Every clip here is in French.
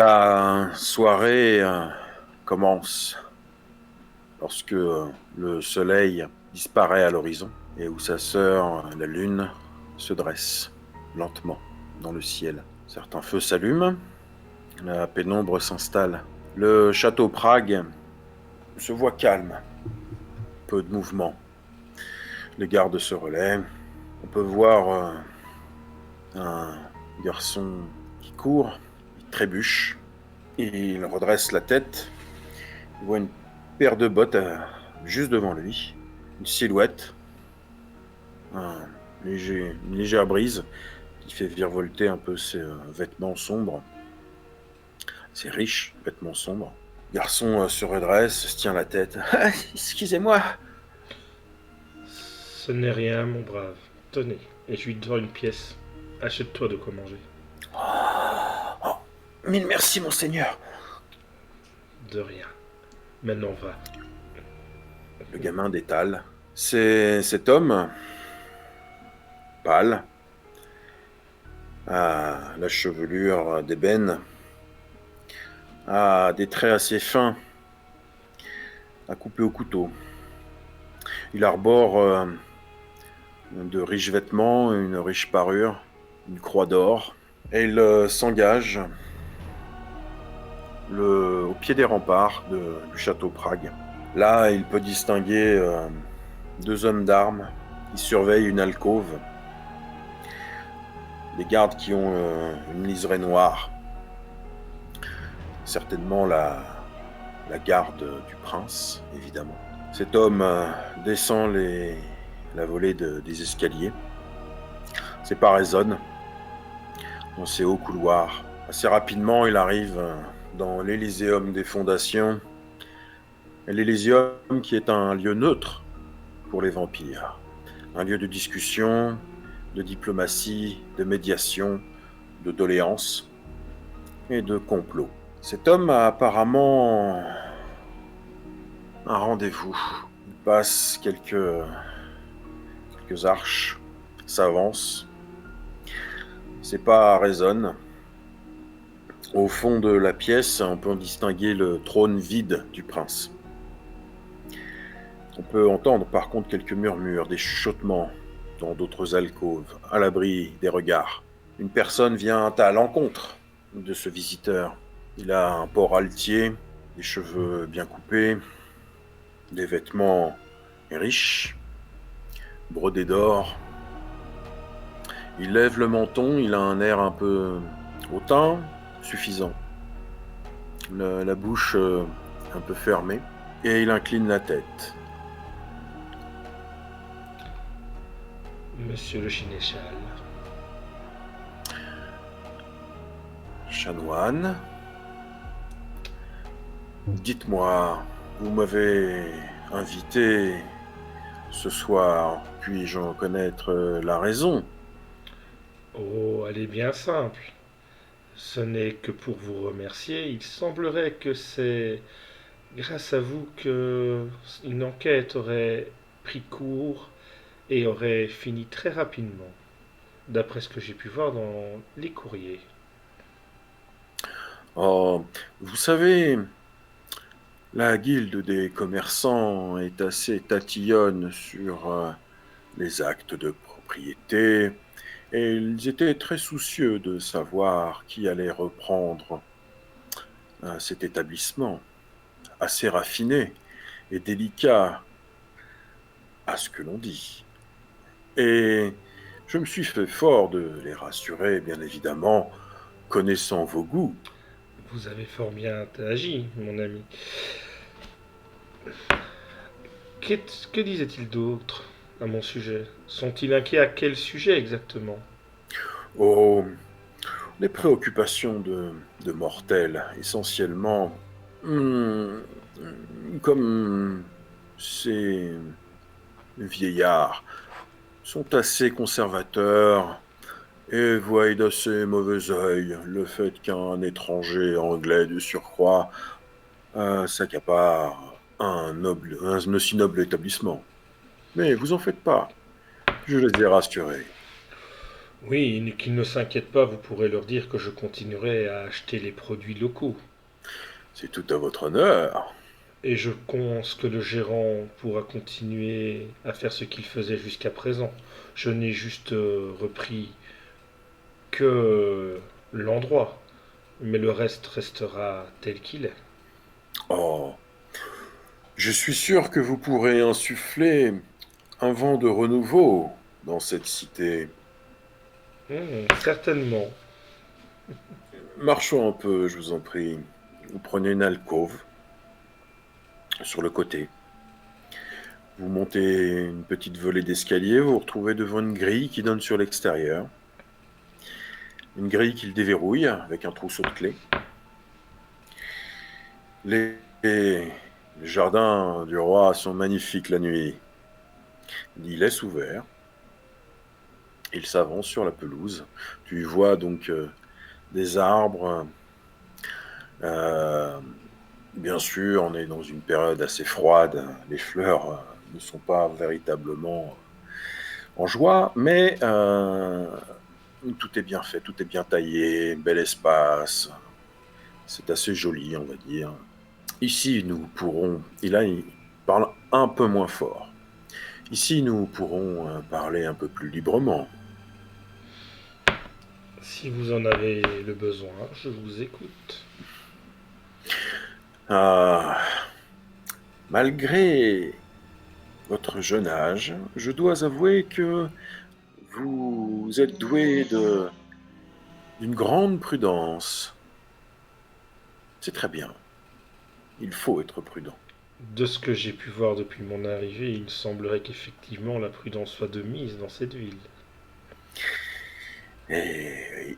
La soirée commence lorsque le soleil disparaît à l'horizon et où sa sœur, la lune, se dresse lentement dans le ciel. Certains feux s'allument, la pénombre s'installe. Le château Prague se voit calme, peu de mouvement. Les gardes se relaient. On peut voir un garçon qui court, il trébuche, il redresse la tête. Il voit une paire de bottes juste devant lui, une silhouette, une légère brise qui fait virevolter un peu ses vêtements sombres, ses riches vêtements sombres. Le garçon se redresse, se tient la tête. Ah, excusez-moi. Ce n'est rien, mon brave. Tenez, et je lui donne une pièce. Achète-toi de quoi manger. Oh, mille merci, monseigneur. De rien. Maintenant va. Le gamin détale. C'est cet homme, pâle, à la chevelure d'ébène, a des traits assez fins, à couper au couteau. Il arbore de riches vêtements, une riche parure, une croix d'or, et il s'engage au pied des remparts du château Prague. Là, il peut distinguer deux hommes d'armes qui surveillent une alcôve. Des gardes qui ont une liserée noire. Certainement la garde du prince, évidemment. Cet homme descend la volée des escaliers. Séparation dans ces hauts couloirs. Assez rapidement, il arrive dans l'Elyséeum des fondations. L'Elyséeum qui est un lieu neutre pour les vampires. Un lieu de discussion, de diplomatie, de médiation, de doléances et de complot. Cet homme a apparemment un rendez-vous. Il passe quelques arches, s'avance. Ses pas résonnent. Au fond de la pièce, on peut distinguer le trône vide du prince. On peut entendre par contre quelques murmures, des chuchotements dans d'autres alcôves, à l'abri des regards. Une personne vient à l'encontre de ce visiteur. Il a un port altier, des cheveux bien coupés, des vêtements riches, brodés d'or. Il lève le menton, il a un air un peu hautain, suffisant. La bouche un peu fermée, et il incline la tête. Monsieur le Sénéchal. Chanoine, dites-moi, vous m'avez invité ce soir, puis-je en connaître la raison? Oh, elle est bien simple. Ce n'est que pour vous remercier. Il semblerait que c'est grâce à vous que une enquête aurait pris court et aurait fini très rapidement, d'après ce que j'ai pu voir dans les courriers. Oh, vous savez, la guilde des commerçants est assez tatillonne sur les actes de propriété, et ils étaient très soucieux de savoir qui allait reprendre cet établissement, assez raffiné et délicat à ce que l'on dit. Et je me suis fait fort de les rassurer, bien évidemment, connaissant vos goûts. Vous avez fort bien agi, mon ami. Que disait-il d'autre à mon sujet? Sont-ils inquiets à quel sujet exactement? Oh, les préoccupations de mortels, essentiellement, hmm, comme ces vieillards sont assez conservateurs et voient d'assez mauvais œil le fait qu'un étranger anglais de surcroît s'accapare un aussi noble établissement. Mais vous en faites pas, je les ai rassurés. Oui, qu'ils ne s'inquiètent pas, vous pourrez leur dire que je continuerai à acheter les produits locaux. C'est tout à votre honneur. Et je pense que le gérant pourra continuer à faire ce qu'il faisait jusqu'à présent. Je n'ai juste repris que l'endroit, mais le reste restera tel qu'il est. Oh, je suis sûr que vous pourrez insuffler un vent de renouveau dans cette cité. Certainement. Marchons un peu, je vous en prie. Vous prenez une alcôve sur le côté. Vous montez une petite volée d'escalier, vous vous retrouvez devant une grille qui donne sur l'extérieur. Une grille qu'il déverrouille avec un trousseau de clés. Les jardins du roi sont magnifiques la nuit. Il laisse ouvert. Il s'avance sur la pelouse. Tu vois donc des arbres. Euh, Bien sûr, on est dans une période assez froide. Les fleurs ne sont pas véritablement en joie, mais tout est bien fait, tout est bien taillé, bel espace. C'est assez joli, on va dire. Ici, nous pourrons, et là, il parle un peu moins fort. Ici, nous pourrons parler un peu plus librement. Si vous en avez le besoin, je vous écoute. Ah, malgré votre jeune âge, je dois avouer que vous êtes doué d'une grande prudence. C'est très bien. Il faut être prudent. De ce que j'ai pu voir depuis mon arrivée, il semblerait qu'effectivement la prudence soit de mise dans cette ville. Et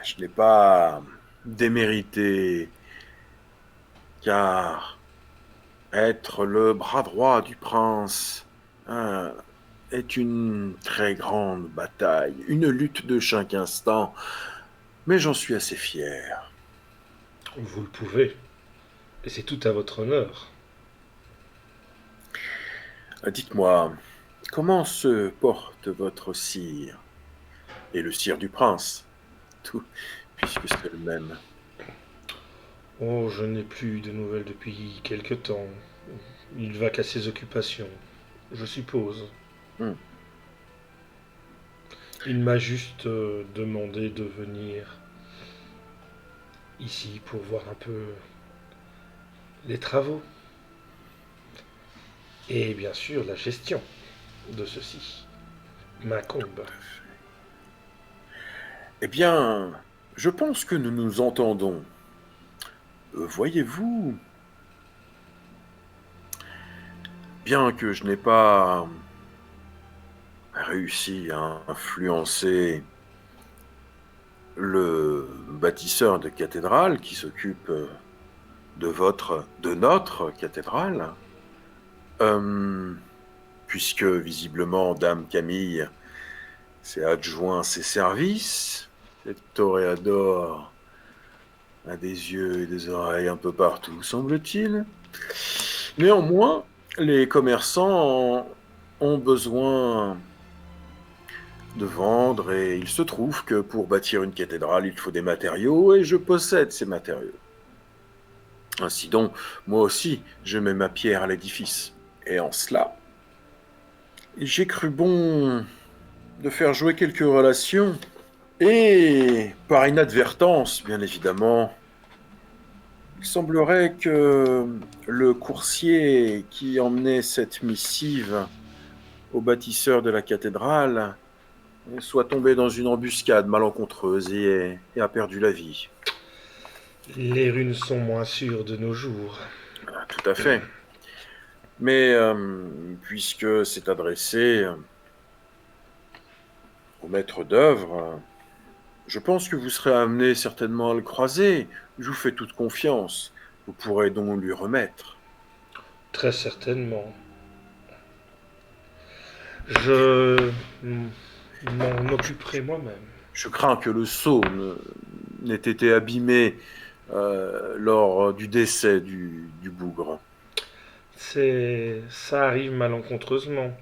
je n'ai pas démérité, car être le bras droit du prince hein, est une très grande bataille, une lutte de chaque instant, mais j'en suis assez fier. Vous le pouvez, et c'est tout à votre honneur. Dites-moi, comment se porte votre sire et le sire du prince, tout, puisque c'est le même. Oh, je n'ai plus de nouvelles depuis quelque temps. Il va qu'à ses occupations, je suppose. Hmm. Il m'a juste demandé de venir ici pour voir un peu les travaux et bien sûr la gestion de ceci Tout m'incombe. à fait. Eh bien, je pense que nous nous entendons. Voyez-vous, bien que je n'ai pas réussi à influencer le bâtisseur de cathédrale qui s'occupe de notre cathédrale, euh, puisque visiblement Dame Camille s'est adjoint ses services, cette toréador a des yeux et des oreilles un peu partout, semble-t-il. Néanmoins, les commerçants ont besoin de vendre et il se trouve que pour bâtir une cathédrale, il faut des matériaux et je possède ces matériaux. Ainsi donc, moi aussi, je mets ma pierre à l'édifice. Et en cela, j'ai cru bon de faire jouer quelques relations et, par inadvertance, bien évidemment, il semblerait que le coursier qui emmenait cette missive au bâtisseur de la cathédrale soit tombé dans une embuscade malencontreuse et a perdu la vie. Les runes sont moins sûres de nos jours. Ah, tout à fait. Mais puisque c'est adressé au maître d'œuvre, je pense que vous serez amené certainement à le croiser. Je vous fais toute confiance. Vous pourrez donc lui remettre. Très certainement. Je m'en occuperai moi-même. Je crains que le sceau n'ait été abîmé lors du décès du bougre. Ça arrive malencontreusement.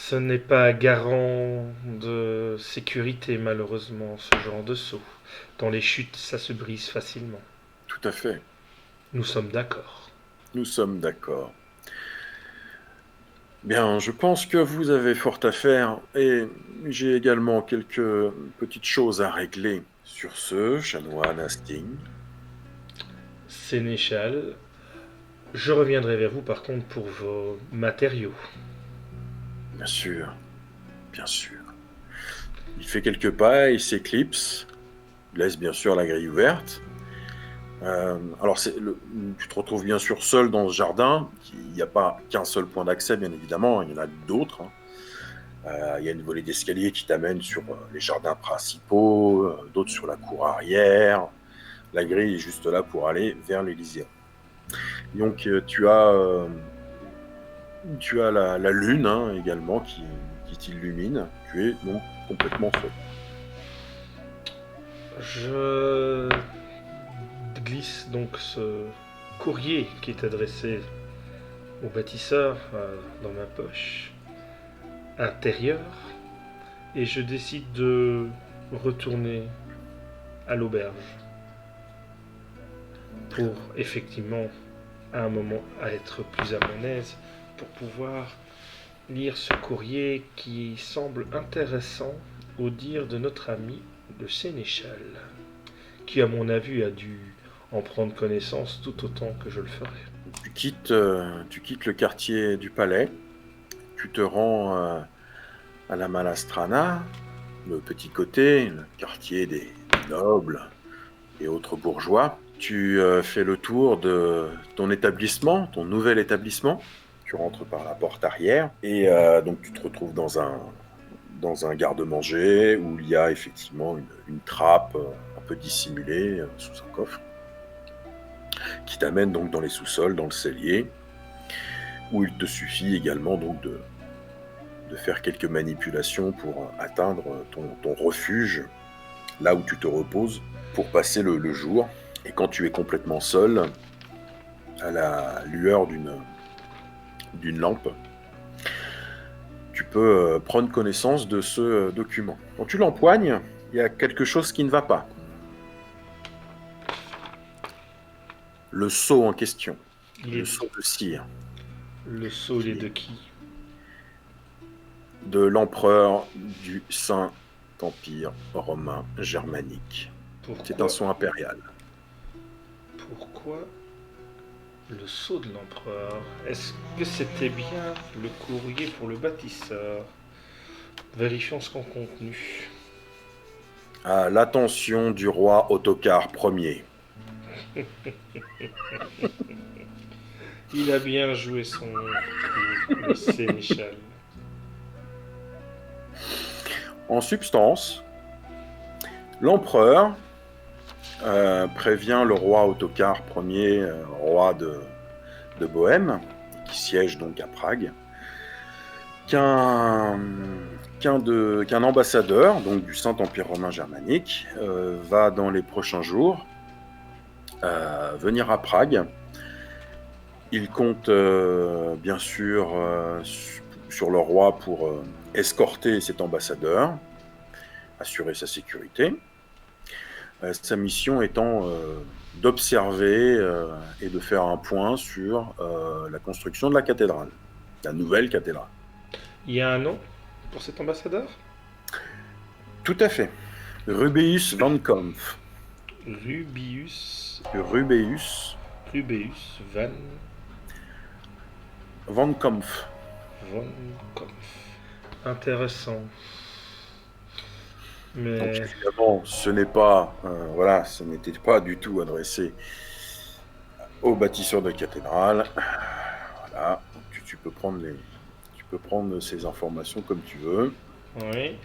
Ce n'est pas garant de sécurité, malheureusement, ce genre de saut. Dans les chutes, ça se brise facilement. Tout à fait. Nous sommes d'accord. Nous sommes d'accord. Bien, je pense que vous avez fort à faire et j'ai également quelques petites choses à régler. Sur ce, chanoine Hastings, Sénéchal, je reviendrai vers vous par contre pour vos matériaux. bien sûr, bien sûr. Il fait quelques pas, il s'éclipse, il laisse bien sûr la grille ouverte. Alors, tu te retrouves bien sûr seul dans ce jardin. Il n'y a pas qu'un seul point d'accès, bien évidemment, il y en a d'autres, hein. Il y a une volée d'escalier qui t'amène sur les jardins principaux, d'autres sur la cour arrière. La grille est juste là pour aller vers l'Élysée. Donc tu as la lune, hein, également qui t'illumine. Tu es donc complètement seul. Je glisse donc ce courrier qui est adressé au bâtisseur dans ma poche intérieure et je décide de retourner à l'auberge pour effectivement à un moment à être plus à mon aise pour pouvoir lire ce courrier qui semble intéressant au dire de notre ami le sénéchal, qui à mon avis a dû en prendre connaissance tout autant que je le ferai. Tu quittes le quartier du palais, tu te rends à la Malastrana, le petit côté, le quartier des nobles et autres bourgeois. Tu fais le tour de ton établissement, ton nouvel établissement. Tu rentres par la porte arrière et donc tu te retrouves dans un garde-manger où il y a effectivement une trappe un peu dissimulée sous un coffre qui t'amène donc dans les sous-sols, dans le cellier, où il te suffit également donc de faire quelques manipulations pour atteindre ton refuge, là où tu te reposes, pour passer le jour. Et quand tu es complètement seul, à la lueur d'une lampe, tu peux prendre connaissance de ce document. Quand tu l'empoignes, il y a quelque chose qui ne va pas. Le sceau en question, le sceau de cire. Le sceau est de qui? De l'empereur du Saint-Empire romain germanique. C'est un sceau impérial. Pourquoi le sceau de l'empereur? Est-ce que c'était bien le courrier pour le bâtisseur? Vérifions son contenu. À l'attention du roi Ottokar Ier. Il a bien joué son coup, le sénéchal. En substance, l'empereur prévient le roi Ottokar Ier, roi de Bohême, qui siège donc à Prague, qu'un ambassadeur donc du Saint-Empire romain germanique va dans les prochains jours venir à Prague. Il compte bien sûr sur le roi pour escorter cet ambassadeur, assurer sa sécurité. Sa mission étant d'observer et de faire un point sur la construction de la cathédrale, la nouvelle cathédrale. Il y a un nom pour cet ambassadeur? Tout à fait. Rubeus van Kampf. Rubeus van Kampf. Intéressant. Mais donc évidemment, ce n'était pas du tout adressé au bâtisseur de cathédrale. Voilà, tu peux prendre ces informations comme tu veux. oui.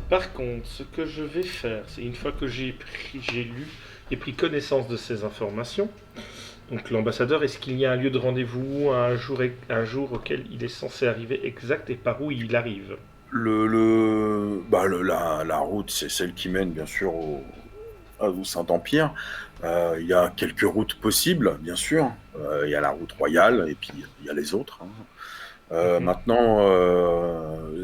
Par contre, ce que je vais faire, c'est une fois que j'ai lu et pris connaissance de ces informations, donc l'ambassadeur, est-ce qu'il y a un lieu de rendez-vous, un jour auquel il est censé arriver exact et par où il arrive? La route, c'est celle qui mène bien sûr au Saint-Empire. Il y a quelques routes possibles, bien sûr. Il y a la route royale et puis il y a les autres, hein. Mhm. Maintenant,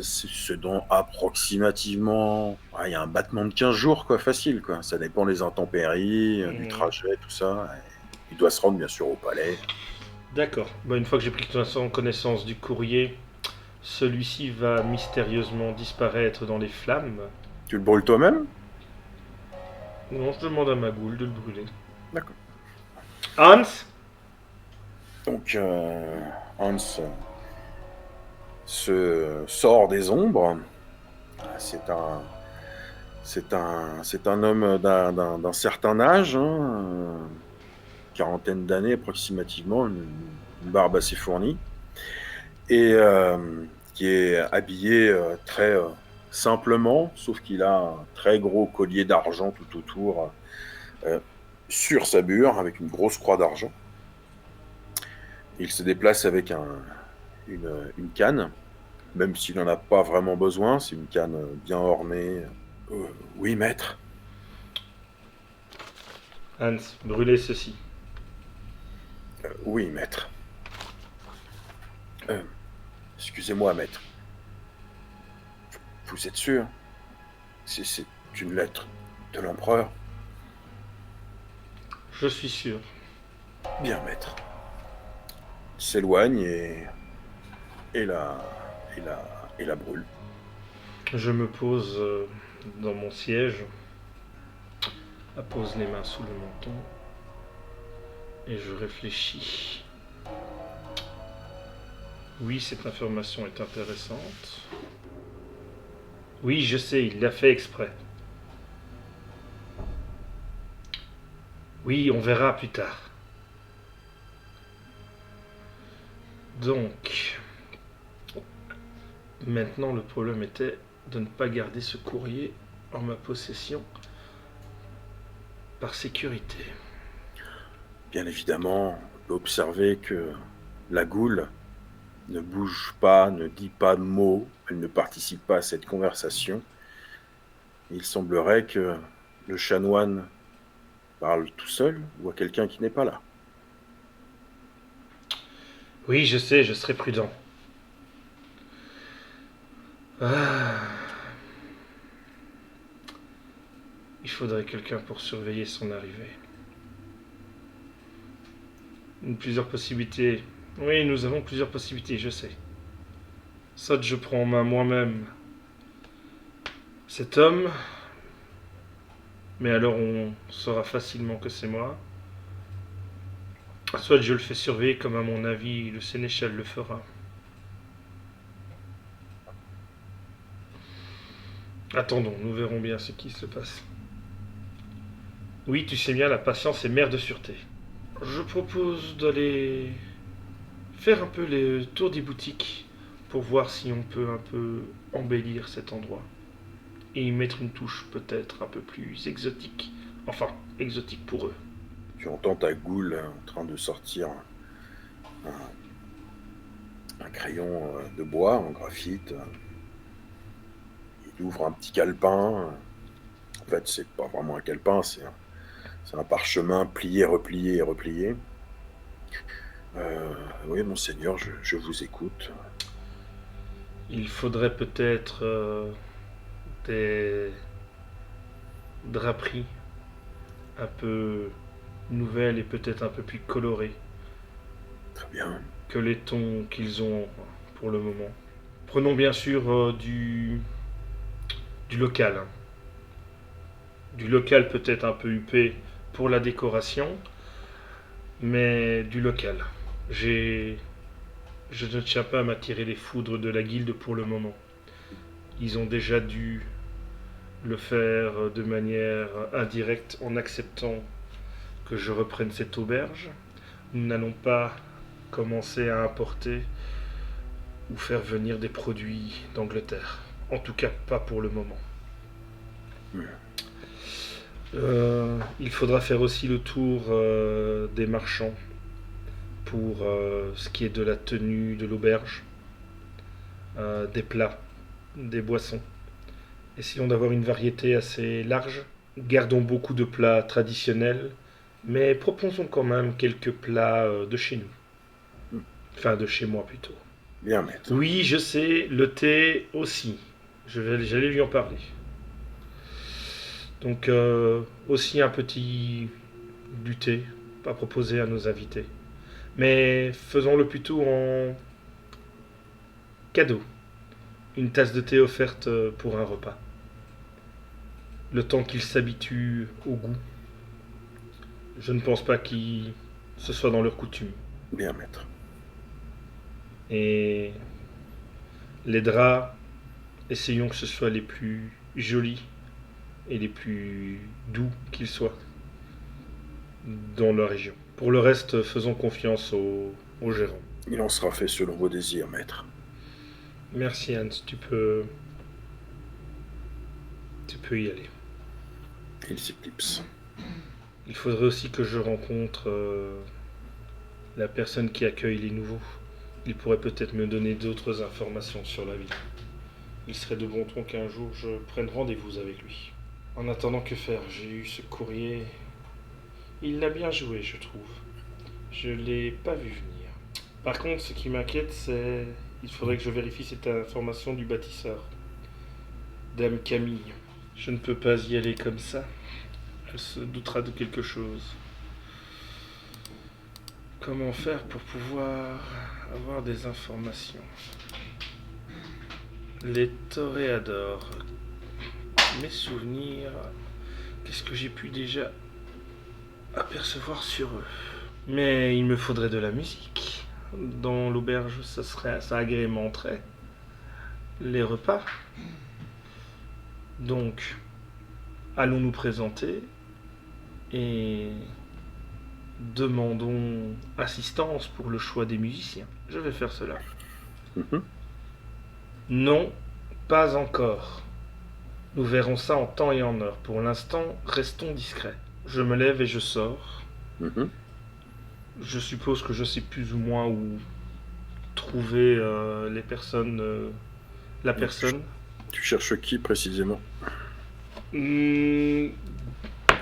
c'est ce dont approximativement, ouais, il y a un battement de 15 jours, quoi, facile, quoi. Ça dépend des intempéries, du Mhm. trajet, tout ça. Et il doit se rendre, bien sûr, au palais. D'accord. Bah, une fois que j'ai pris connaissance du courrier, celui-ci va mystérieusement disparaître dans les flammes. Tu le brûles toi-même? Non, je demande à Magoul de le brûler. D'accord. Hans. Donc, Hans se sort des ombres. C'est un homme d'un certain âge, hein, quarantaine d'années approximativement, une barbe assez fournie, et qui est habillé très simplement, sauf qu'il a un très gros collier d'argent tout autour euh, sur sa bure, avec une grosse croix d'argent. Il se déplace avec une canne, même s'il n'en a pas vraiment besoin, c'est une canne bien ornée. Oui, maître. Hans, brûlez ceci. Oui, maître. Euh, Excusez-moi, maître. Vous êtes sûr? C'est une lettre de l'empereur? Je suis sûr. Bien, maître. Il s'éloigne et la brûle. Je me pose dans mon siège, appose les mains sous le menton et je réfléchis. Oui, cette information est intéressante. Oui, je sais, il l'a fait exprès. Oui, on verra plus tard. Donc, maintenant le problème était de ne pas garder ce courrier en ma possession par sécurité. Bien évidemment, on peut observer que la goule ne bouge pas, ne dit pas de mots, elle ne participe pas à cette conversation. Il semblerait que le chanoine parle tout seul ou à quelqu'un qui n'est pas là. Oui, je sais, je serai prudent. Ah, il faudrait quelqu'un pour surveiller son arrivée. Plusieurs possibilités. Oui, nous avons plusieurs possibilités, je sais. Soit je prends en main moi-même cet homme, mais alors on saura facilement que c'est moi. Soit je le fais surveiller comme à mon avis le sénéchal le fera. Attendons, nous verrons bien ce qui se passe. Oui, tu sais bien, la patience est mère de sûreté. Je propose d'aller faire un peu les tours des boutiques pour voir si on peut un peu embellir cet endroit. Et y mettre une touche peut-être un peu plus exotique. Enfin, exotique pour eux. Tu entends ta goule en train de sortir un, un crayon de bois en graphite. Il ouvre un petit calepin. En fait, c'est pas vraiment un calepin, c'est un parchemin plié, replié et replié. Oui, monseigneur, je vous écoute. Il faudrait peut-être des draperies un peu nouvelles et peut-être un peu plus colorées Très bien. que les tons qu'ils ont pour le moment. Prenons bien sûr du local, hein. Du local peut-être un peu huppé pour la décoration, mais du local. J'ai, je ne tiens pas à m'attirer les foudres de la guilde pour le moment. Ils ont déjà dû le faire de manière indirecte en acceptant que je reprenne cette auberge. Nous n'allons pas commencer à importer ou faire venir des produits d'Angleterre. En tout cas, pas pour le moment. Hmm. Il faudra faire aussi le tour des marchands pour ce qui est de la tenue de l'auberge, des plats, des boissons. Essayons d'avoir une variété assez large. Gardons beaucoup de plats traditionnels, mais proposons quand même quelques plats de chez nous. Hmm. Enfin, de chez moi plutôt. Bien, maître. Oui, je sais, le thé aussi. J'allais lui en parler. Donc, aussi un petit du thé à proposer à nos invités. Mais faisons-le plutôt en cadeau. Une tasse de thé offerte pour un repas. Le temps qu'ils s'habituent au goût. Je ne pense pas qu'il ce soit dans leur coutume. Bien, maître. Et les draps, essayons que ce soit les plus jolis et les plus doux qu'ils soient dans la région. Pour le reste, faisons confiance au gérant. Il en sera fait selon vos désirs, maître. Merci Hans, tu peux y aller. Il s'éclipse. Il faudrait aussi que je rencontre la personne qui accueille les nouveaux. Il pourrait peut-être me donner d'autres informations sur la ville. Il serait de bon ton qu'un jour je prenne rendez-vous avec lui. En attendant, que faire? J'ai eu ce courrier. Il l'a bien joué, je trouve. Je l'ai pas vu venir. Par contre, ce qui m'inquiète, c'est... Il faudrait que je vérifie cette information du bâtisseur. Dame Camille. Je ne peux pas y aller comme ça. Elle se doutera de quelque chose. Comment faire pour pouvoir avoir des informations? Les toréadors. Mes souvenirs. Qu'est-ce que j'ai pu déjà apercevoir sur eux? Mais il me faudrait de la musique. Dans l'auberge, ça agrémenterait les repas. Donc, allons nous présenter et demandons assistance pour le choix des musiciens. Je vais faire cela. Mhm. Non, pas encore. Nous verrons ça en temps et en heure. Pour l'instant, restons discrets. Je me lève et je sors. Mhm. Je suppose que je sais plus ou moins où trouver les personnes, la personne. Tu cherches qui précisément? Hmm,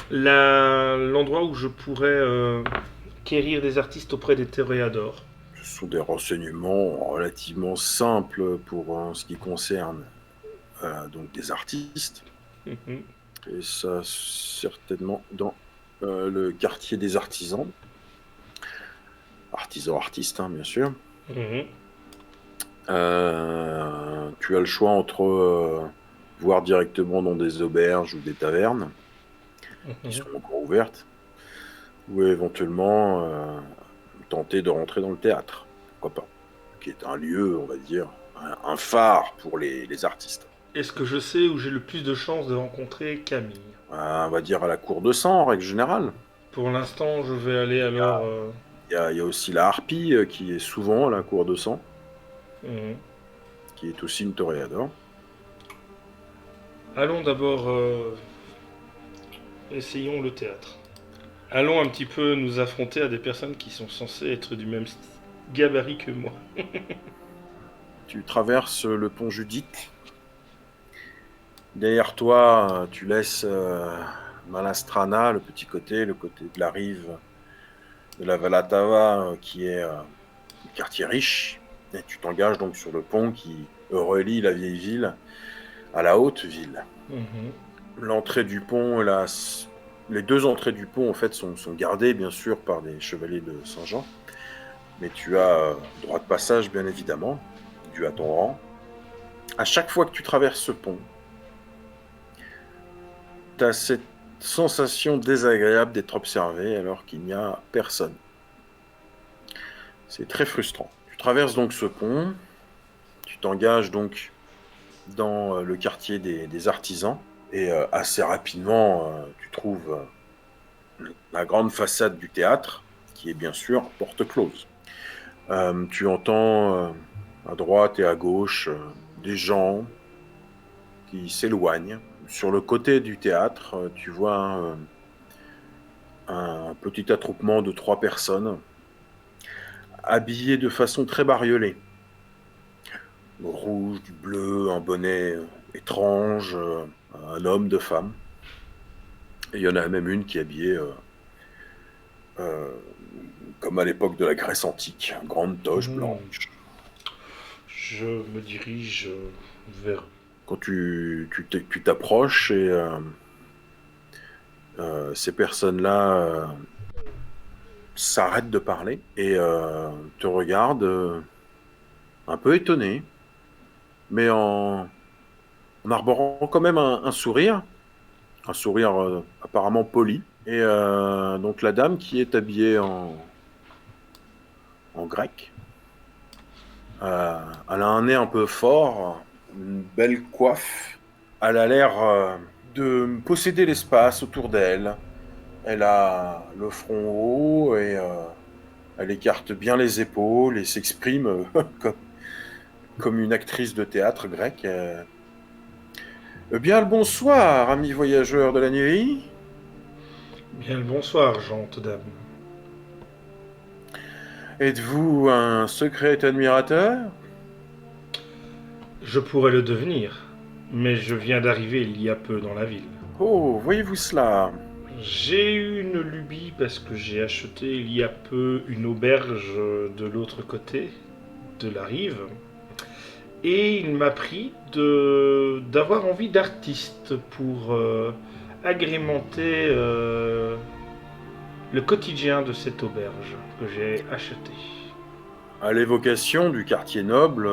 l'endroit où je pourrais quérir des artistes auprès des toréadors. Ce sont des renseignements relativement simples pour ce qui concerne donc des artistes. Mhm, Et ça, certainement dans le quartier des artisans. Artisans, artistes, hein, bien sûr. mhm, Tu as le choix entre voir directement dans des auberges ou des tavernes qui mhm. sont encore ouvertes, ou éventuellement tenter de rentrer dans le théâtre, pourquoi pas, qui est un lieu, on va dire, un phare pour les artistes. Est-ce que je sais où j'ai le plus de chances de rencontrer Camille? On va dire à la cour de sang, en règle générale. Pour l'instant, je vais aller alors. Il y a aussi la harpie qui est souvent à la cour de sang, Mhm. qui est aussi une toréador. Allons d'abord, essayons le théâtre. Allons un petit peu nous affronter à des personnes qui sont censées être du même gabarit que moi. Tu traverses le pont Judith. Derrière toi, tu laisses Malastrana, le côté de la rive de la Valatava, qui est un quartier riche. Et tu t'engages donc sur le pont qui relie la vieille ville à la haute ville. Mhm. L'entrée du pont et les deux entrées du pont en fait sont gardées bien sûr par des chevaliers de Saint-Jean, mais tu as droit de passage bien évidemment, dû à ton rang. À chaque fois que tu traverses ce pont, tu as cette sensation désagréable d'être observé alors qu'il n'y a personne. C'est très frustrant. Tu traverses donc ce pont, tu t'engages donc dans le quartier des artisans, et assez rapidement, tu trouves la grande façade du théâtre, qui est bien sûr porte close. Tu entends à droite et à gauche des gens qui s'éloignent. Sur le côté du théâtre, tu vois un petit attroupement de 3 personnes, habillées de façon très bariolée. Le rouge, du bleu, un bonnet étrange, un homme, deux femmes. Et il y en a même une qui est habillée euh, comme à l'époque de la Grèce antique, une grande toche Mhm. blanche. je me dirige vers... Quand tu t'approches et ces personnes-là s'arrêtent de parler et te regardent un peu étonnés, mais en arborant quand même un sourire apparemment poli. Et donc la dame qui est habillée en grec, elle a un nez un peu fort, une belle coiffe. Elle a l'air de posséder l'espace autour d'elle. Elle a le front haut et elle écarte bien les épaules et s'exprime comme une actrice de théâtre grecque. Eh bien, le bonsoir, amis voyageurs de la nuit. Bien le bonsoir, gente dame. Êtes-vous un secret admirateur? Je pourrais le devenir, mais je viens d'arriver il y a peu dans la ville. Oh, voyez-vous cela? J'ai eu une lubie parce que j'ai acheté il y a peu une auberge de l'autre côté de la rive. Et il m'a pris d'avoir envie d'artiste pour agrémenter le quotidien de cette auberge que j'ai achetée. À l'évocation du quartier noble,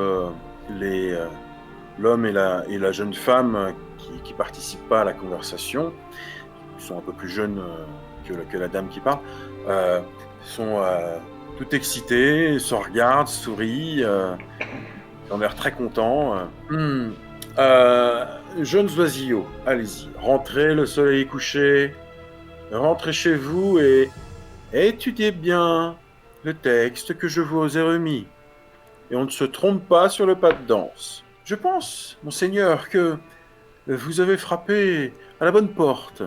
l'homme et la jeune femme qui participent pas à la conversation, qui sont un peu plus jeunes que la dame qui parle, euh, sont tout excités, se regardent, sourient, ils ont l'air très contents. Euh, jeunes oisillons, allez-y, rentrez, le soleil est couché, rentrez chez vous et étudiez bien le texte que je vous ai remis. Et on ne se trompe pas sur le pas de danse. Je pense, monseigneur, que vous avez frappé à la bonne porte.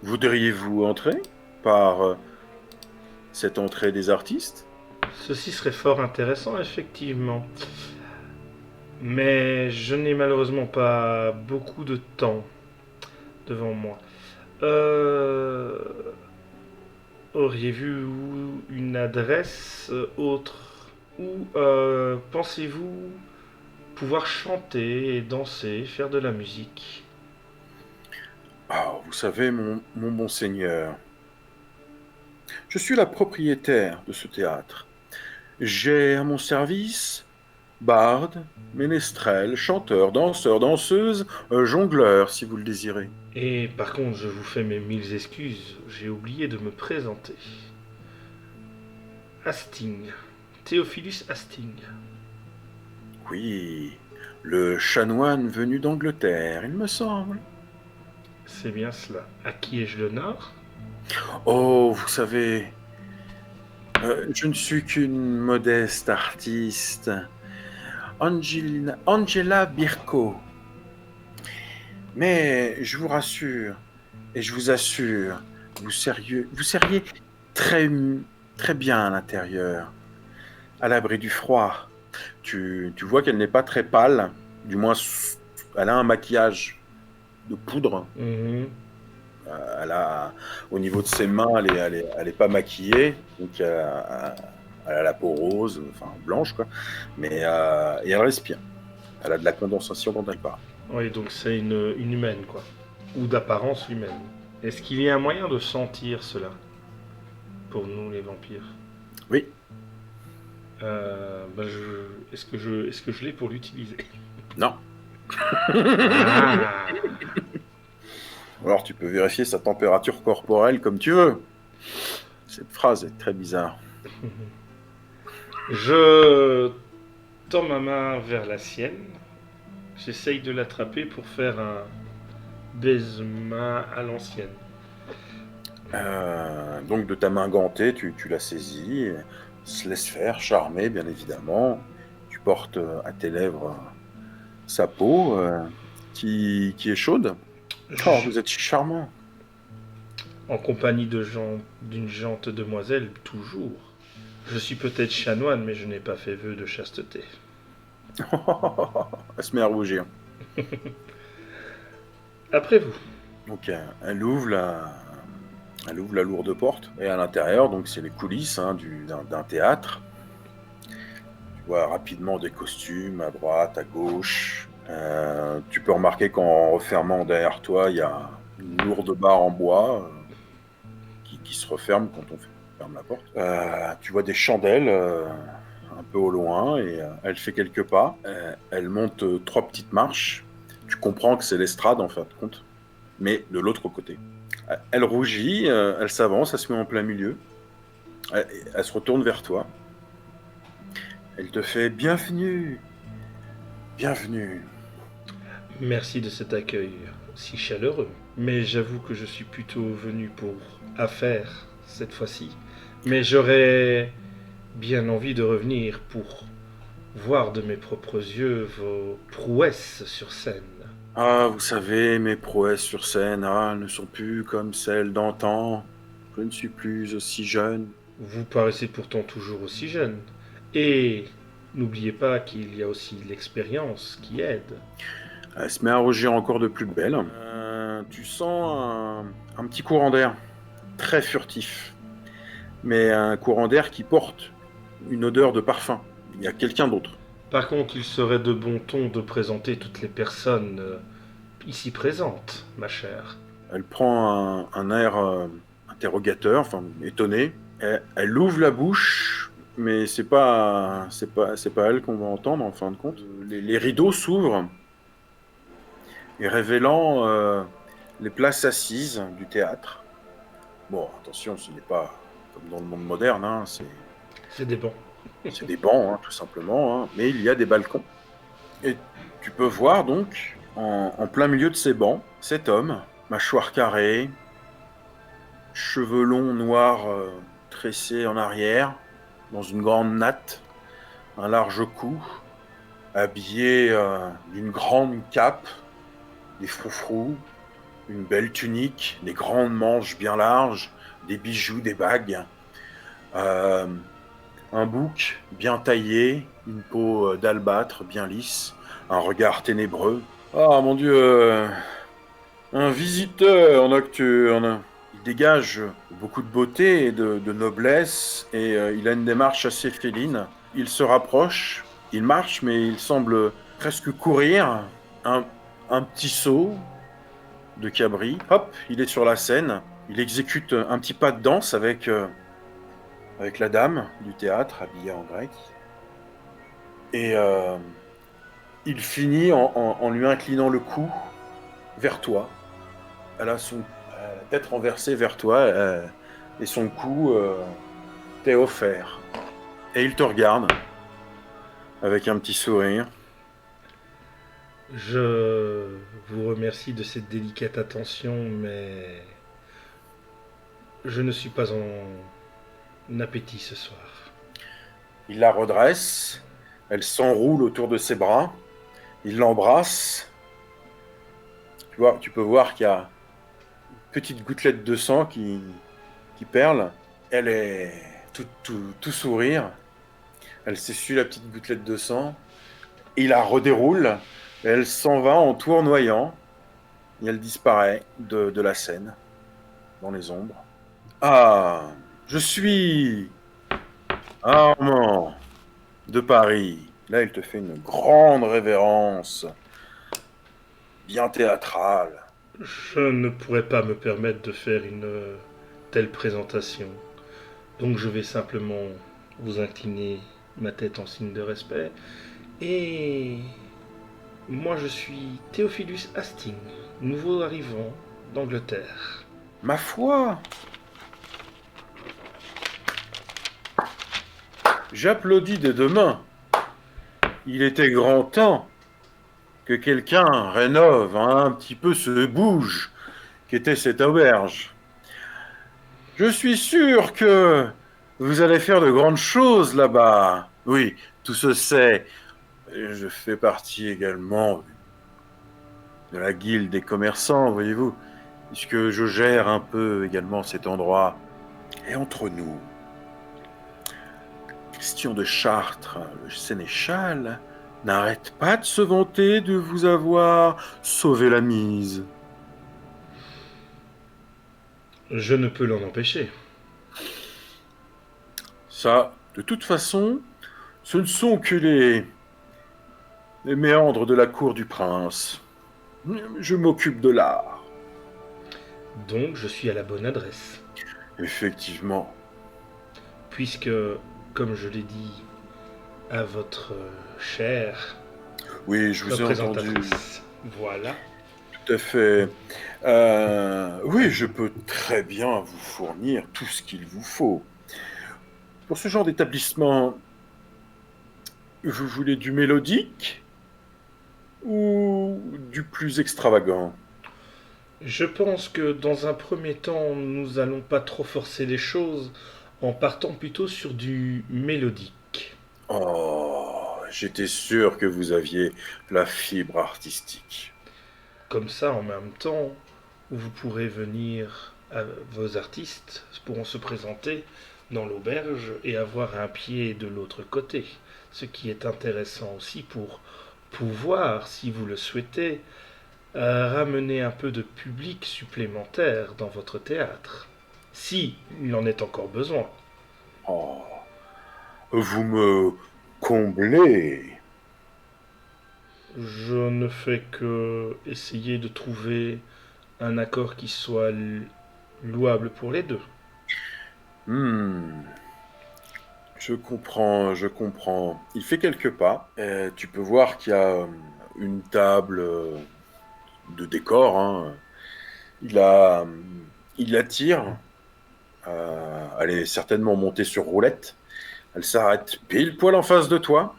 Voudriez-vous entrer par cette entrée des artistes? Ceci serait fort intéressant, effectivement. Mais je n'ai malheureusement pas beaucoup de temps devant moi. Euh... Auriez-vous une adresse autre? Ou pensez-vous pouvoir chanter et danser, faire de la musique? Ah, vous savez, mon bon seigneur, je suis la propriétaire de ce théâtre. J'ai à mon service bardes, ménestrels, chanteurs, danseurs, danseuses, jongleurs, si vous le désirez. Et par contre, je vous fais mes mille excuses, j'ai oublié de me présenter. Hastings. Théophilus Hastings. Oui, le chanoine venu d'Angleterre, il me semble. C'est bien cela. À qui ai-je l'honneur? Oh, vous savez, je ne suis qu'une modeste artiste, Angela Birko. Mais je vous rassure et je vous assure, vous seriez très, très bien à l'intérieur, à l'abri du froid. Tu vois qu'elle n'est pas très pâle, du moins elle a un maquillage de poudre. Mhm. Au niveau de ses mains, elle est pas maquillée, donc elle a la peau rose, enfin blanche quoi, mais et elle respire. Elle a de la condensation quand elle parle. Oui, donc c'est une humaine, quoi. Ou d'apparence humaine. Est-ce qu'il y a un moyen de sentir cela pour nous, les vampires? Oui, Est-ce que je l'ai pour l'utiliser? non. Ah. Alors tu peux vérifier sa température corporelle comme tu veux. Cette phrase est très bizarre. Je tends ma main vers la sienne. J'essaye de l'attraper pour faire un baise-main à l'ancienne. Donc de ta main gantée, tu la saisis, se laisse faire, charmer bien évidemment. Tu portes à tes lèvres sa peau qui est chaude. Oh, Je- vous êtes charmant. En compagnie d'une gente demoiselle, toujours. Je suis peut-être chanoine, mais je n'ai pas fait vœu de chasteté. Elle se met à rougir. Après vous. Donc elle ouvre la lourde porte et à l'intérieur, donc c'est les coulisses d'un théâtre. Tu vois rapidement des costumes à droite, à gauche. Tu peux remarquer qu'en refermant derrière toi, il y a une lourde barre en bois qui se referme quand on ferme la porte. Tu vois des chandelles un peu au loin et elle fait quelques pas. Elle monte trois petites marches. Tu comprends que c'est l'estrade en fin de compte, mais de l'autre côté. Elle rougit, elle s'avance, elle se met en plein milieu. Elle se retourne vers toi. Elle te fait bienvenue, bienvenue. Merci de cet accueil si chaleureux. Mais j'avoue que je suis plutôt venu pour affaires cette fois-ci. Mais j'aurais bien envie de revenir pour voir de mes propres yeux vos prouesses sur scène. Ah, vous savez, mes prouesses sur scène, elles ne sont plus comme celles d'antan. Je ne suis plus aussi jeune. Vous paraissez pourtant toujours aussi jeune. Et n'oubliez pas qu'il y a aussi l'expérience qui aide. Elle se met à rougir encore de plus belle. Tu sens un petit courant d'air, très furtif, mais un courant d'air qui porte une odeur de parfum. Il y a quelqu'un d'autre. Par contre, il serait de bon ton de présenter toutes les personnes ici présentes, ma chère. Elle prend un air interrogateur, enfin étonné. Elle ouvre la bouche, mais c'est pas elle qu'on va entendre en fin de compte. Les rideaux s'ouvrent et révélant les places assises du théâtre. Bon, attention, ce n'est pas comme dans le monde moderne, hein, C'est des bons. c'est des bancs, hein, tout simplement, hein, mais il y a des balcons. Et tu peux voir donc, en plein milieu de ces bancs, cet homme, mâchoire carrée, cheveux longs noirs tressés en arrière, dans une grande natte, un large cou, habillé d'une grande cape, des froufrous, une belle tunique, des grandes manches bien larges, des bijoux, des bagues, euh, un bouc bien taillé, une peau d'albâtre bien lisse, un regard ténébreux. Ah mon Dieu, un visiteur nocturne. Il dégage beaucoup de beauté et de noblesse et il a une démarche assez féline. Il se rapproche, il marche mais il semble presque courir. Un, un petit saut de cabri. Hop, il est sur la scène. Il exécute un petit pas de danse avec la dame du théâtre habillée en grec. Et il finit en lui inclinant le cou vers toi. Elle a son la tête renversée vers toi et son cou t'est offert. Et il te regarde avec un petit sourire. Je vous remercie de cette délicate attention, mais je ne suis pas en appétit ce soir. Il la redresse, elle s'enroule autour de ses bras, il l'embrasse. Tu peux voir qu'il y a une petite gouttelette de sang qui perle. Elle est tout sourire. Elle s'essuie la petite gouttelette de sang. Il la redéroule. Et elle s'en va en tournoyant. Et elle disparaît de la scène, dans les ombres. Ah, je suis Armand de Paris. Là, il te fait une grande révérence, bien théâtrale. Je ne pourrais pas me permettre de faire une telle présentation. Donc je vais simplement vous incliner ma tête en signe de respect. Et moi je suis Théophilus Hastings, nouveau arrivant d'Angleterre. Ma foi, j'applaudis des deux mains. Il était grand temps que quelqu'un rénove un petit peu ce bouge qu'était cette auberge. Je suis sûr que vous allez faire de grandes choses là-bas. Oui, tout se sait. Je fais partie également de la guilde des commerçants, voyez-vous, puisque je gère un peu également cet endroit. Et entre nous, Christian de Chartres, le sénéchal, n'arrête pas de se vanter de vous avoir sauvé la mise. Je ne peux l'en empêcher. Ça, de toute façon, Ce ne sont que les méandres de la cour du prince. Je m'occupe de l'art. Donc je suis à la bonne adresse. Effectivement. Puisque, comme je l'ai dit à votre chère Oui, je vous ai entendu. représentatrice, voilà, Tout à fait. Oui, je peux très bien vous fournir tout ce qu'il vous faut. Pour ce genre d'établissement, vous voulez du mélodique ou du plus extravagant? je pense que dans un premier temps, nous allons pas trop forcer les choses en partant plutôt sur du mélodique. Oh, j'étais sûr que vous aviez la fibre artistique. Comme ça, en même temps, vous pourrez venir, vos artistes pourront se présenter dans l'auberge et avoir un pied de l'autre côté. Ce qui est intéressant aussi pour pouvoir, si vous le souhaitez, ramener un peu de public supplémentaire dans votre théâtre. Si il en est encore besoin. Oh, vous me comblez. Je ne fais que essayer de trouver un accord qui soit louable pour les deux. Hmm, je comprends, je comprends. Il fait quelques pas. Tu peux voir qu'il y a une table de décor, hein. Il a, il la tire. Elle est certainement montée sur roulette. Elle s'arrête pile poil en face de toi.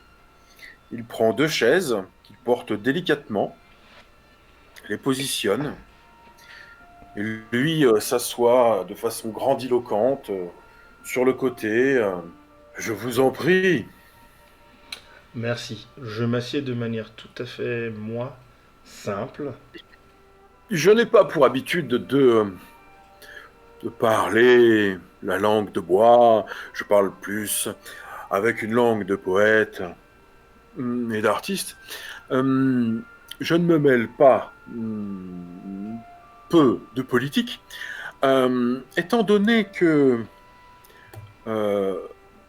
Il prend deux chaises qu'il porte délicatement, les positionne, et lui s'assoit de façon grandiloquente sur le côté. Je vous en prie. Merci. Je m'assieds de manière tout à fait, moi, simple. Je n'ai pas pour habitude de parler la langue de bois. Je parle plus avec une langue de poète et d'artiste. Je ne me mêle pas peu de politique, étant donné que euh,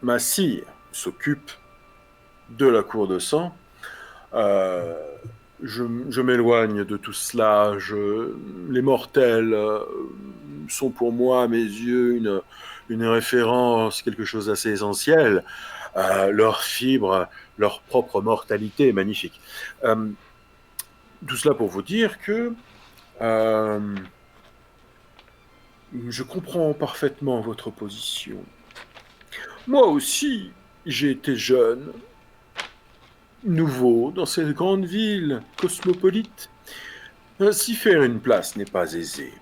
ma sire s'occupe de la cour de sang. euh, je m'éloigne de tout cela. Les mortels sont pour moi, à mes yeux, une référence, quelque chose d'assez essentiel. Leur fibre, leur propre mortalité est magnifique. Euh, tout cela pour vous dire que euh, je comprends parfaitement votre position. Moi aussi, j'ai été jeune, nouveau dans cette grande ville cosmopolite. S'y faire une place n'est pas aisé.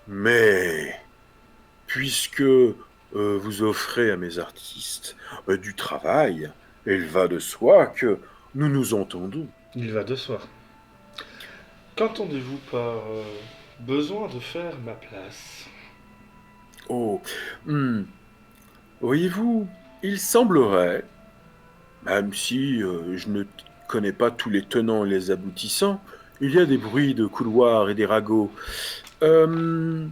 Mais puisque vous offrez à mes artistes du travail, il va de soi que nous nous entendons. Il va de soi. Qu'entendez-vous par besoin de faire ma place? Oh, hmm, voyez-vous, il semblerait, même si je ne connais pas tous les tenants et les aboutissants, il y a des bruits de couloirs et des ragots. Euh,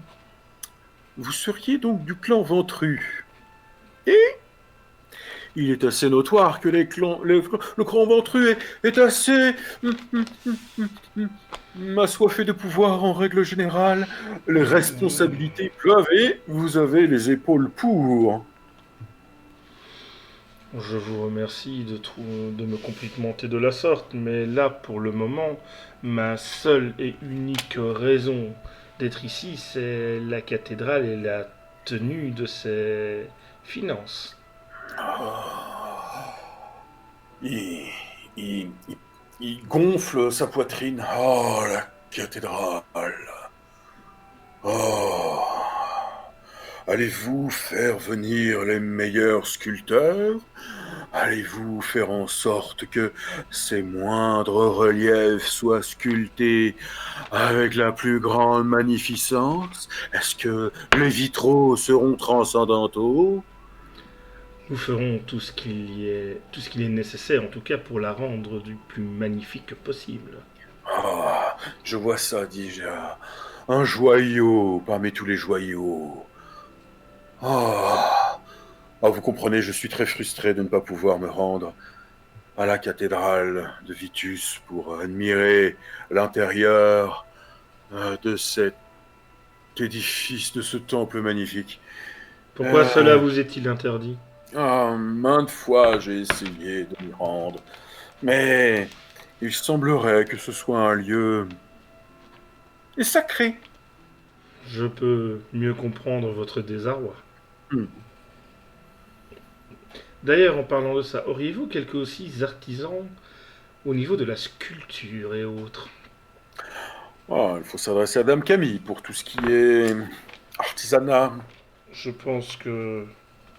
vous seriez donc du clan Ventru. Et il est assez notoire que le clan Ventru est assez assoiffé de pouvoir en règle générale. Les responsabilités pleuvent et vous avez les épaules pour. Je vous remercie de me complimenter de la sorte, mais là, pour le moment, ma seule et unique raison d'être ici, c'est la cathédrale et la tenue de ses finances. Il, il- il- il gonfle sa poitrine. Oh, la cathédrale. Oh. Allez-vous faire venir les meilleurs sculpteurs? Allez-vous faire en sorte que ces moindres reliefs soient sculptés avec la plus grande magnificence? Est-ce que les vitraux seront transcendantaux? Nous ferons tout ce qu'il est nécessaire, en tout cas, pour la rendre du plus magnifique possible. Ah, je vois ça déjà. Un joyau parmi tous les joyaux. Ah, Ah, vous comprenez, je suis très frustré de ne pas pouvoir me rendre à la cathédrale de Vitus pour admirer l'intérieur de cet édifice, de ce temple magnifique. Pourquoi cela Euh, vous est-il interdit? Maintes fois j'ai essayé de m'y rendre, mais il semblerait que ce soit un lieu sacré. Je peux mieux comprendre votre désarroi. Hmm. D'ailleurs, en parlant de ça, auriez-vous quelques aussi artisans au niveau de la sculpture et autres? Ah, il faut s'adresser à Dame Camille pour tout ce qui est artisanat. Je pense que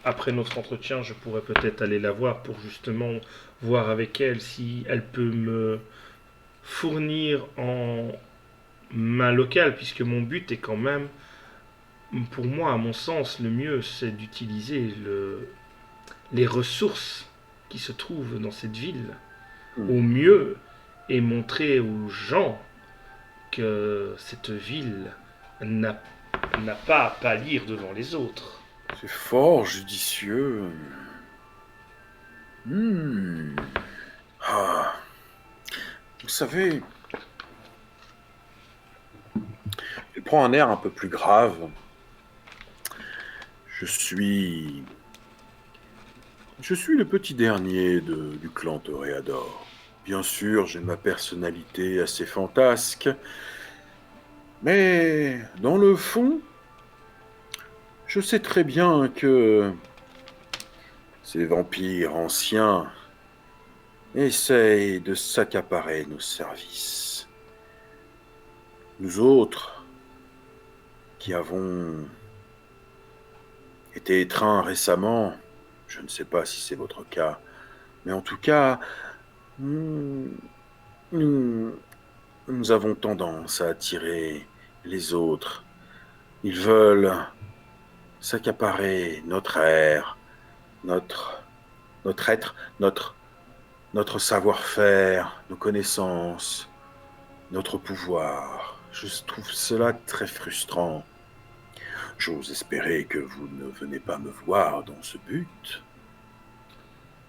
après notre entretien, je pourrais peut-être aller la voir pour justement voir avec elle si elle peut me fournir en main locale, puisque mon but est quand même, pour moi, à mon sens, le mieux, c'est d'utiliser les ressources qui se trouvent dans cette ville Hmm. au mieux et montrer aux gens que cette ville n'a n'a pas à pâlir devant les autres. C'est fort judicieux. Hmm. Ah, vous savez, il prend un air un peu plus grave. Je suis, je suis le petit dernier du clan Toréador. Bien sûr, j'ai ma personnalité assez fantasque, mais dans le fond, je sais très bien que ces vampires anciens essayent de s'accaparer nos services. Nous autres, qui avons été étreints récemment, je ne sais pas si c'est votre cas, mais en tout cas, nous, nous, nous avons tendance à attirer les autres. Ils veulent s'accaparer notre air, notre, notre être, notre savoir-faire, nos connaissances, notre pouvoir. Je trouve cela très frustrant. J'ose espérer que vous ne venez pas me voir dans ce but.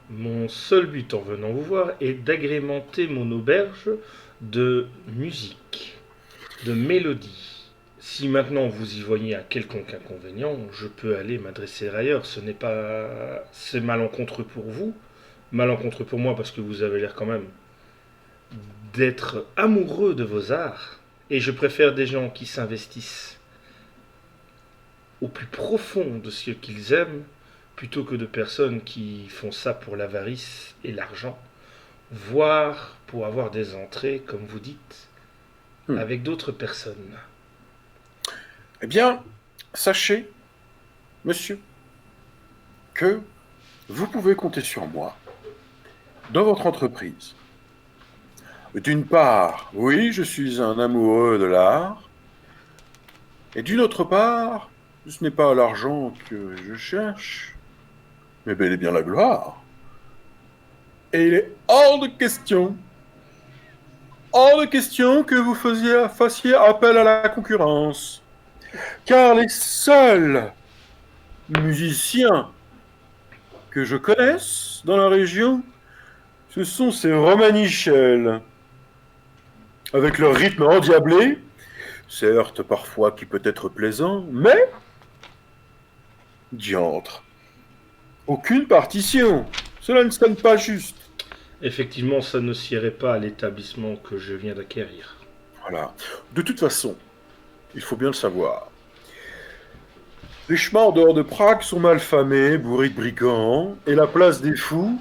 Mon seul but en venant vous voir est d'agrémenter mon auberge de musique, de mélodie. Si maintenant vous y voyez un quelconque inconvénient, je peux aller m'adresser ailleurs. Ce n'est pas. C'est malencontreux pour vous, malencontreux pour moi parce que vous avez l'air quand même d'être amoureux de vos arts. Et je préfère des gens qui s'investissent au plus profond de ce qu'ils aiment plutôt que de personnes qui font ça pour l'avarice et l'argent, voire pour avoir des entrées, comme vous dites, Hmm. avec d'autres personnes. Eh bien, sachez, monsieur, que vous pouvez compter sur moi dans votre entreprise. D'une part, oui, je suis un amoureux de l'art, et d'une autre part, ce n'est pas l'argent que je cherche, mais bel et bien la gloire. Et il est hors de question que vous fassiez appel à la concurrence. Car les seuls musiciens que je connaisse dans la région, ce sont ces romanichels, avec leur rythme endiablé, certes parfois qui peut être plaisant, mais diantre. Aucune partition. Cela ne sonne pas juste. Effectivement, ça ne siérait pas à l'établissement que je viens d'acquérir. Voilà. De toute façon, il faut bien le savoir. Les chemins en dehors de Prague sont mal famés, bourrés de brigands, et la place des fous.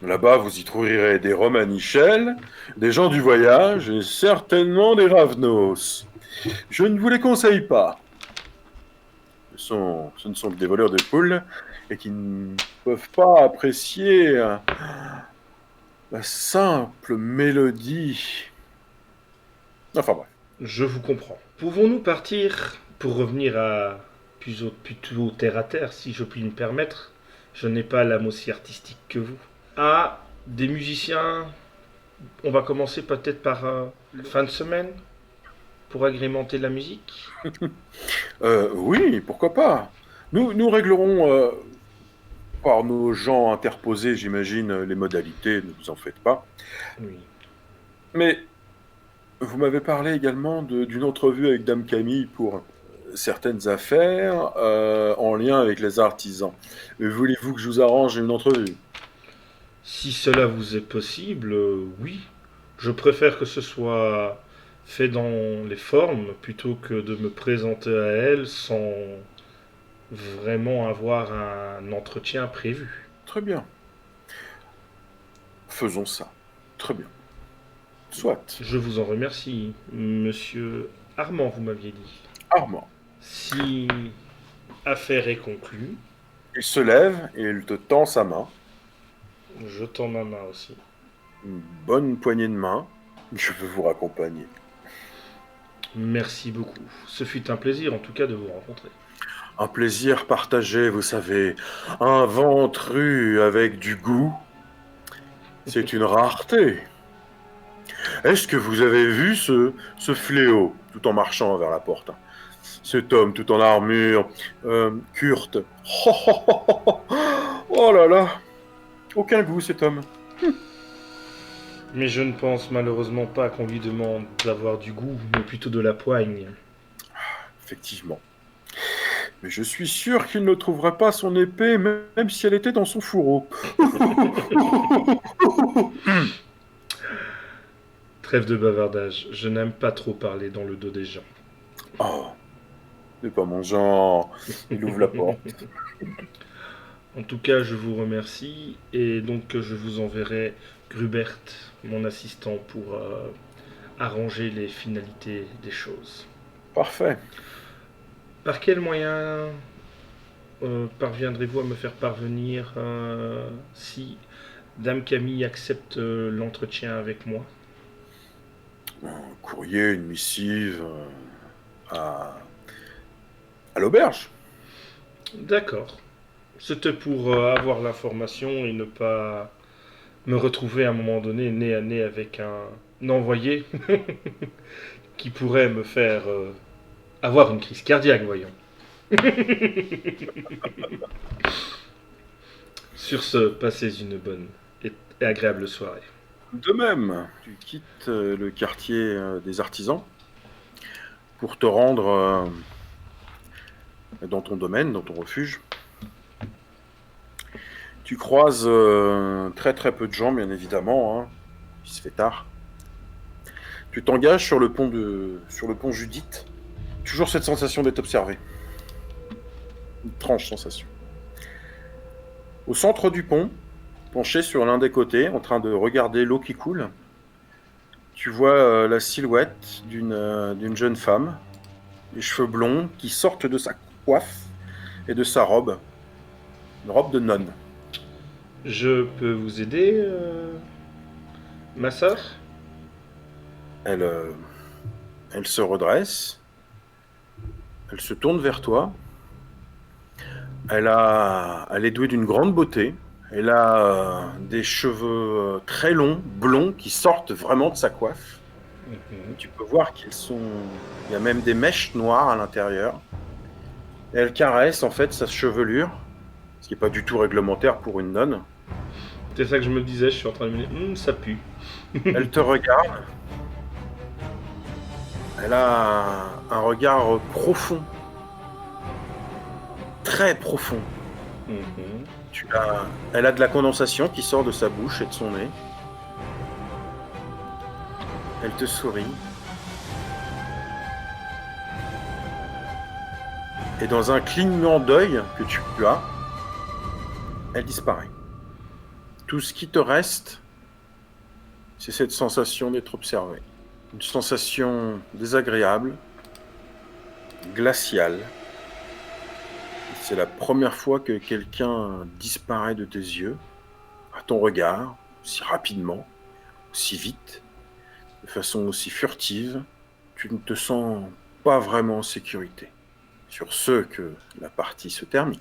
Là-bas, vous y trouverez des romanichels, des gens du voyage et certainement des ravenos. Je ne vous les conseille pas. Ce ne sont que des voleurs de poules et qui ne peuvent pas apprécier la simple mélodie. Enfin bref. Je vous comprends. Pouvons-nous partir pour revenir à plutôt terre à terre, si je puis me permettre? Je n'ai pas l'âme aussi artistique que vous. À des musiciens, on va commencer peut-être par fin de semaine pour agrémenter la musique. Oui, pourquoi pas. Nous réglerons par nos gens interposés, j'imagine, les modalités, ne vous en faites pas. Oui. Mais vous m'avez parlé également d'une entrevue avec Dame Camille pour certaines affaires en lien avec les artisans. Voulez-vous que je vous arrange une entrevue? Si cela vous est possible, oui. Je préfère que ce soit fait dans les formes plutôt que de me présenter à elle sans vraiment avoir un entretien prévu. Très bien. Faisons ça. Très bien. Soit. Je vous en remercie, monsieur Armand, vous m'aviez dit. Armand. Si affaire est conclue, Il se lève et il te tend sa main. je tends ma main aussi. Une bonne poignée de main. Je veux vous raccompagner. Merci beaucoup. Ce fut un plaisir en tout cas de vous rencontrer. Un plaisir partagé, vous savez. Un ventru avec du goût. C'est une rareté. Est-ce que vous avez vu ce fléau, tout en marchant vers la porte? Cet homme tout en armure, Kurt. Oh, oh, oh, oh, oh. Oh là là. Aucun goût, cet homme. Mais je ne pense malheureusement pas qu'on lui demande d'avoir du goût, mais plutôt de la poigne. Effectivement. Mais je suis sûr qu'il ne trouverait pas son épée, même si elle était dans son fourreau. Trêve de bavardage, je n'aime pas trop parler dans le dos des gens. Oh, c'est pas mon genre. Il ouvre la porte. En tout cas, je vous remercie et donc je vous enverrai Grubert, mon assistant, pour arranger les finalités des choses. Parfait. Par quel moyen parviendrez-vous à me faire parvenir si Dame Camille accepte l'entretien avec moi? Un courrier, une missive à, à l'auberge. D'accord. C'était pour avoir l'information et ne pas me retrouver à un moment donné nez à nez avec un envoyé qui pourrait me faire avoir une crise cardiaque, voyons. Sur ce, passez une bonne et agréable soirée. De même, tu quittes le quartier des artisans pour te rendre dans ton domaine, dans ton refuge. Tu croises très très peu de gens, bien évidemment. Hein. Il se fait tard. Tu t'engages sur le pont Judith. Toujours cette sensation d'être observé. Une étrange sensation. Au centre du pont, penché sur l'un des côtés, en train de regarder l'eau qui coule, tu vois la silhouette d'une jeune femme, les cheveux blonds qui sortent de sa coiffe et de sa robe, une robe de nonne. Je peux vous aider, ma sœur? Elle, elle se redresse, elle se tourne vers toi. Elle est douée d'une grande beauté. Elle a des cheveux très longs, blonds, qui sortent vraiment de sa coiffe. Tu peux voir il y a même des mèches noires à l'intérieur. Et elle caresse en fait sa chevelure, ce qui n'est pas du tout réglementaire pour une nonne. C'est ça que je me disais, je suis en train de me dire, ça pue. Elle te regarde. Elle a un regard profond, très profond. Mhm. Elle a de la condensation qui sort de sa bouche et de son nez. Elle te sourit. Et dans un clignement d'œil que tu as, elle disparaît. Tout ce qui te reste, c'est cette sensation d'être observé. Une sensation désagréable, glaciale. C'est la première fois que quelqu'un disparaît de tes yeux, à ton regard, aussi rapidement, aussi vite, de façon aussi furtive. Tu ne te sens pas vraiment en sécurité. Sur ce que la partie se termine.